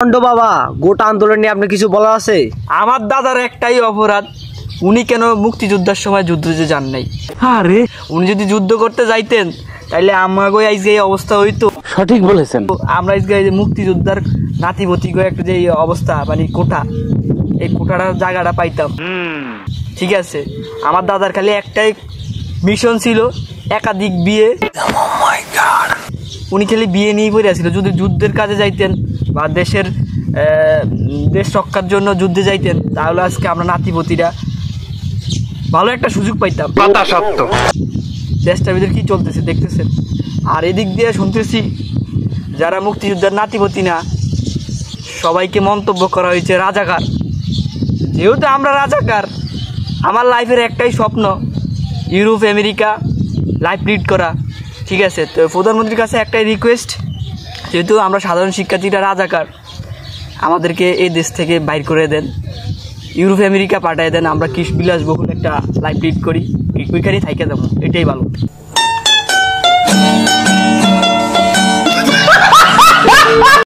বাবা, গোটা আন্দোলন নিয়ে আপনার কিছু বলা আছে? আমার দাদার একটাই অপরাধ, উনি কেন মুক্তিযোদ্ধার সময় যুদ্ধে যান নাই। আরে উনি যদি যুদ্ধ করতে যাইতেন তাইলে আমাকে আজকে এই অবস্থা হইতো। সঠিক বলেছেন। আমরা আজকে মুক্তিযোদ্ধার নাতিপতি একটা যে অবস্থা, মানে কোঠা, এই কোঠাটা জায়গাটা পাইতাম। ঠিক আছে, আমার দাদার খালি একটাই মিশন ছিল, একাধিক বিয়ে। উনি খালি বিয়ে নিয়ে পড়ে আসছিল। যদি যুদ্ধের কাজে যাইতেন বা দেশ রক্ষার জন্য যুদ্ধে যাইতেন, তাহলে আজকে আমরা নাতিপতিরা ভালো একটা সুযোগ পাইতাম। দেশটার ভিতরে কি চলতেছে দেখতেছেন। আর এদিক দিয়ে শুনতেছি যারা মুক্তিযোদ্ধার নাতিপতি না, সবাইকে মন্তব্য করা হয়েছে রাজাকার। যেহেতু আমরা রাজাকার, আমার লাইফের একটাই স্বপ্ন ইউরোপ আমেরিকা লাইফ লিড করা। ঠিক আছে, তো প্রধানমন্ত্রীর কাছে একটাই রিকোয়েস্ট, যেহেতু আমরা সাধারণ শিক্ষার্থীরা রাজাকার, আমাদেরকে এই দেশ থেকে বাইর করে দেন, ইউরোপ আমেরিকা পাঠিয়ে দেন, আমরা বিলাসবহুল একটা লাইফ লিড করি, ওইখানেই থাইকে যাবো, এটাই ভালো।